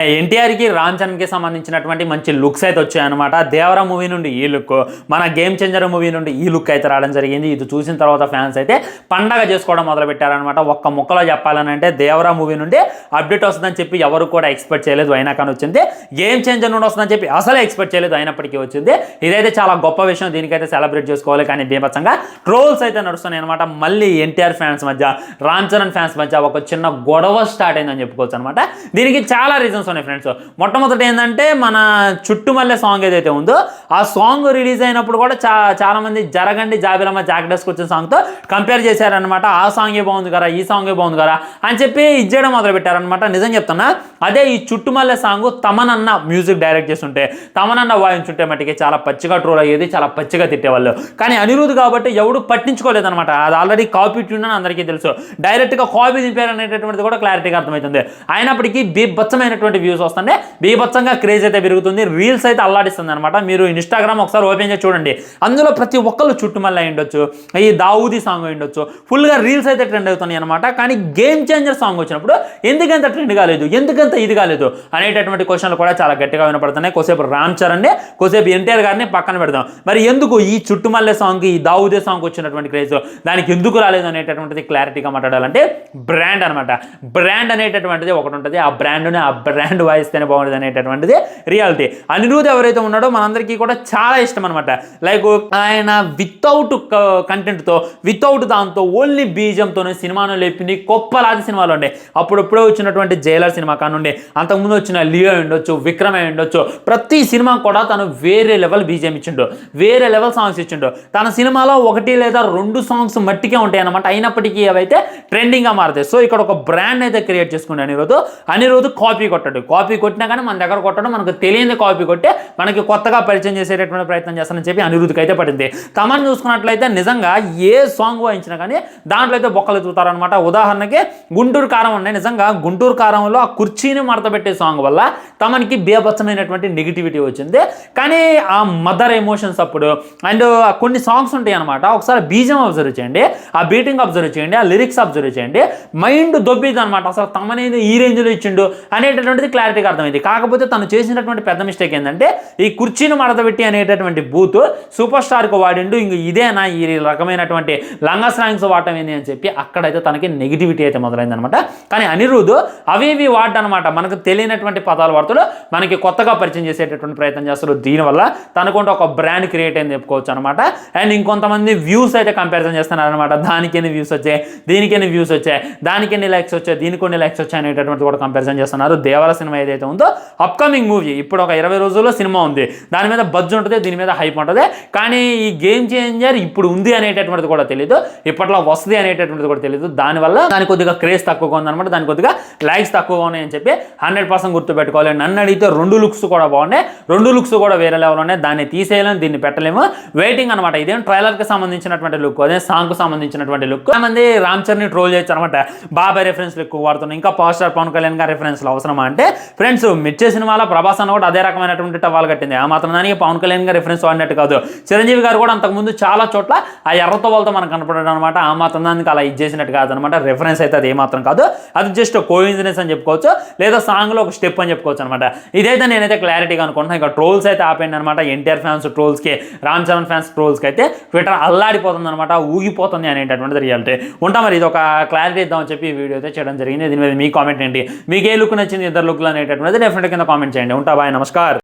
ఎన్టీఆర్కి రామ్ చరణ్కి సంబంధించినటువంటి మంచి లుక్స్ అయితే వచ్చాయన్నమాట. దేవరా మూవీ నుండి ఈ లుక్, మన గేమ్ చేంజర్ మూవీ నుండి ఈ లుక్ అయితే రావడం జరిగింది. ఇది చూసిన తర్వాత ఫ్యాన్స్ అయితే పండగ చేసుకోవడం మొదలు పెట్టారనమాట. ఒక్క ముక్కలో చెప్పాలని అంటే దేవరా మూవీ నుండి అప్డేట్ వస్తుందని చెప్పి ఎవరు కూడా ఎక్స్పెక్ట్ చేయలేదు, అయినా కానీ వచ్చింది. గేమ్ చేంజర్ నుండి వస్తుందని చెప్పి అసలే ఎక్స్పెక్ట్ చేయలేదు, అయినప్పటికీ వచ్చింది. ఇదైతే చాలా గొప్ప విషయం, దీనికైతే సెలబ్రేట్ చేసుకోవాలి. కానీ బీభత్సంగా ట్రోల్స్ అయితే నడుస్తున్నాయి అనమాట. మళ్ళీ ఎన్టీఆర్ ఫ్యాన్స్ మధ్య, రామ్ చరణ్ ఫ్యాన్స్ మధ్య ఒక చిన్న గొడవ స్టార్ట్ అయిందని చెప్పుకోవచ్చు అనమాట. దీనికి చాలా రీజన్స్ ఉన్నాయి ఫ్రెండ్స్. మొట్టమొదటి ఏంటంటే మన చుట్టుమల్లె సాంగ్ ఏదైతే ఉందో ఆ సాంగ్ రిలీజ్ అయినప్పుడు కూడా చాలా మంది జరగండి జాబిలమ్మ జాకెట్స్కి వచ్చిన సాంగ్తో కంపేర్ చేశారనమాట. ఆ సాంగే బాగుంది కదా, ఈ సాంగే బాగుంది కదా అని చెప్పి ఇచ్చేయడం మొదలు పెట్టారనమాట. నిజం చెప్తున్నా, అదే ఈ చుట్టుమల్లె సాంగ్ తమనన్న మ్యూజిక్ డైరెక్ట్ చేస్తుంటే, తమనన్న వాయించుంటే మటుకి చాలా పచ్చిగా ట్రోల్ అయ్యేది, చాలా పచ్చిగా తిట్టేవాళ్ళు. కానీ అనిరుద్ధ్ కాబట్టి ఎవడు పట్టించుకోలేదనమాట. అది ఆల్రెడీ కాపీ ట్యూన్ అని అందరికీ తెలుసు, డైరెక్ట్గా కాపీ దింపారు అనేటటువంటిది కూడా క్లారిటీగా అర్థమవుతుంది. అయినప్పటికీ బీభత్సమైనటువంటి వ్యూస్ వస్తుంటే బీభత్సంగా క్రేజ్ అయితే పెరుగుతుంది, రీల్స్ అయితే అల్లాడిస్తుంది అనమాట. మీరు ఇన్స్టాగ్రామ్ ఒకసారి ఓపెన్ చేసి చూడండి, అందులో ప్రతి ఒక్కళ్ళు చుట్టుమల్లె ఉండొచ్చు, ఈ దావుది సాంగ్ ఉండొచ్చు, ఫుల్గా రీల్స్ అయితే ట్రెండ్ అవుతున్నాయి అనమాట. కానీ గేమ్ చేంజర్ సాంగ్ వచ్చినప్పుడు ఎందుకంత ట్రెండ్ కాలేదు, ఎందుకంత ఇది కాలేదు అనేటటువంటి క్వశ్చన్లు కూడా చాలా గట్టిగా వినపడుతున్నాయి. కొద్దిసేపు రామ్ చరణ్ని, కొద్దిసేపు ఎన్టీఆర్ గారిని పక్కన పెడదాం. మరి ఎందుకు ఈ చుట్టుమల్లె సాంగ్కి, ఈ దావుదే సాంగ్ వచ్చినటువంటి క్రేజ్ దానికి ఎందుకు రాలేదు అనేటటువంటిది క్లారిటీగా మాట్లాడాలంటే బ్రాండ్ అనమాట. బ్రాండ్ అనేటటువంటిది ఒకటి ఉంటుంది, ఆ బ్రాండ్ని ఆ బ్రాండ్ వాయిస్తేనే బాగుంటుంది అనేటటువంటిది రియాలిటీ. అనిరుద్ధ్ ఎవరైతే ఉన్నాడో మనందరికీ కూడా చాలా ఇష్టం అనమాట. లైక్ ఆయన వితౌట్ కంటెంట్తో, వితౌట్ దాంతో ఓన్లీ బీజంతోనే సినిమాను లేపింది గొప్పలాది సినిమాలు ఉండే. అప్పుడప్పుడే వచ్చినటువంటి జైలర్ సినిమా కానుండి, అంతకుముందు వచ్చిన లియో ఉండొచ్చు, విక్రమ్ ఉండొచ్చు, ప్రతి సినిమా కూడా తను వేరే లెవెల్ బీజం ఇచ్చిండు, వేరే లెవెల్ సాంగ్స్ ఇచ్చిండు. తన సినిమాలో 1 లేదా 2 సాంగ్స్ మట్టికే ఉంటాయి అనమాట, అయినప్పటికీ అవైతే ట్రెండింగ్గా మారుతాయి. సో ఇక్కడ ఒక బ్రాండ్ అయితే క్రియేట్ చేసుకుంటే అనిరుద్ధ్ కాపీ కొట్టాడు. కాపీ కొట్టినా కానీ మన దగ్గర కొట్టడం, మనకు తెలియని కాపీ కొట్టే మనకి కొత్తగా పరిచయం చేసేటటువంటి ప్రయత్నం చేస్తానని చెప్పి అనిరుద్ధ్కి అయితే పడింది. తమన్ చూసుకున్నట్లయితే నిజంగా ఏ సాంగ్ వాయించినా కానీ దాంట్లో అయితే బొక్కలు ఎత్తుతారనమాట. ఉదాహరణకి గుంటూరు కారం ఉన్నాయి, నిజంగా గుంటూరు కారంలో ఆ కుర్చీని మడతపెట్టే సాంగ్ వల్ల తమనికి బీభత్సమైనటువంటి నెగిటివిటీ వచ్చింది. కానీ ఆ మదర్ ఎమోషన్స్ అప్పుడు అండ్ కొన్ని సాంగ్స్ ఉంటాయి అనమాట, ఒకసారి బీజం అబ్జర్వ్ చేయండి, ఆ బీటింగ్ అబ్జర్వ్ చేయండి, ఆ లిరిక్స్ అబ్జర్వ్ చేయండి, మైండ్ దొబ్బిది అనమాట. అసలు తమనేది ఈ రేంజ్లో ఇచ్చిండు అనేటటువంటిది క్లారిటీగా అర్థమైంది. కాకపోతే తను చేసినటువంటి పెద్ద మిస్టేక్ ఏంటంటే ఈ కుర్చీని మడతపెట్టి అనేటటువంటి బూత్ సూపర్ స్టార్కి వాడిండు, ఇంక ఇదేనా ఈ రకమైనటువంటి లంగా స్లాంగ్స్ వాడటం ఏంది అని చెప్పి అక్కడైతే తనకి నెగిటివిటీ అయితే మొదలైంది అనమాట. కానీ అనిరుద్ధ్ అవి వాడనమాట, మనకు తెలియనటువంటి పదాలు వాడుతాడు, మనకి కొత్తగా పరిచయం చేసేటటువంటి ప్రయత్నం చేస్తారు. దీనివల్ల తనకుంటే ఒక బ్రాండ్ క్రియేట్ అయింది చెప్పుకోవచ్చు అనమాట. అండ్ ఇంకొంతమంది వ్యూస్ అయితే కంపారిజన్ చేస్తున్నారు అనమాట. దానికి ఎన్ని వ్యూస్ వచ్చాయి, దీనికి ఎన్ని వ్యూస్ వచ్చాయి, దానికి ఎన్ని లైక్స్ వచ్చాయి, దీనికి కొన్ని లైక్స్ వచ్చాయి అనేటటువంటి కూడా కంపారిజన్ చేస్తున్నారు. దేవర సినిమా ఏదైతే ఉందో అప్కమింగ్ మూవీ, ఇప్పుడు ఒక 20 రోజుల్లో సినిమా ఉంది, దాని మీద బడ్జ్ ఉంటుంది, దీని మీద హైప్ ఉంటుంది. కానీ ఈ గేమ్ చేంజర్ ఇప్పుడు ఉంది అనేటటువంటిది కూడా తెలియదు, ఇప్పట్లో వస్తుంది అనేటటువంటిది కూడా తెలియదు. దానివల్ల దానికి కొద్దిగా క్రేజ్ తక్కువగా ఉందన్నమాట, దానికి కొద్దిగా లైక్స్ తక్కువగా ఉన్నాయని చెప్పి 100% గుర్తుపెట్టుకోవాలి. నన్ను అడిగితే 2 లుక్స్ కూడా బాగున్నాయి, 2 లుక్స్ కూడా వేరే లెవెల్ ఉన్నాయి. దాన్ని తీసేయలేము, దీన్ని పెట్టలేము, వెయిటింగ్ అనమాట. ఇదేం ట్రైలర్కి సంబంధించినటువంటి లుక్, అదే సాంగ్కు సంబంధించినటువంటి లుక్. చాలామంది రామ్ చరణ్ని ట్రోల్ చేయొచ్చు అనమాట, బాబాయ్ రెఫరెన్స్లు ఎక్కువ వాడుతున్నాం, ఇంకా పవర్ స్టార్ పవన్ కళ్యాణ్ గారి రెఫరెన్స్లు అవసరమా అంటే ఫ్రెండ్స్, మిర్చి సినిమాలో ప్రభాస్ అన్న కూడా అదే రకమైనటువంటి టవాల్ కట్టింది. ఆ మాత్రం దానికి పవన్ కళ్యాణ్ గారు రిఫరెన్స్ వాడినట్టు కాదు. చిరంజీవి గారు కూడా అంతకుముందు చాలా చోట్ల ఆ ఎర్రతో వాళ్ళతో మనకు కనపడడం అనమాట. ఆ మాత్రం దానికి అలా ఇచ్చేసినట్టు కాదనమాట. రెఫరెన్స్ అయితే అది ఏమాత్రం కాదు, అది జస్ట్ కోఇన్సిడెన్స్ అని చెప్పుకోవచ్చు, లేదా సాంగ్లో ఒక స్టెప్ అని చెప్పుకోవచ్చు అనమాట. ఇదైతే నేనైతే క్లారిటీగా అనుకుంటున్నాను. ఇక ట్రోల్స్ అయితే ఆపేయండి అనమాట. ఎన్టీఆర్ ఫ్యాన్స్ ట్రోల్స్కి, రామ్ చరణ్ ఫ్యాన్స్ ట్రోల్స్కి అయితే ట్విట్టర్ అల్లాడిపోతుంది అనమాట, ఊగిపోతుంది అనేటటువంటిది రియాలిటీ. ఉంటా మరి ఇది ఒక క్లారిటీ ఇద్దామని చెప్పి ఈ వీడియో అయితే చేయడం జరిగింది. దీని మీద మీ కామెంట్ ఏంటి, మీకు ఏ లుక్ నచ్చింది, ఇద్దరు లుక్లు అనేటటువంటిది డెఫినెట్గా కింద కామెంట్ చేయండి. ఉంటా, బాయ్, నమస్కారం.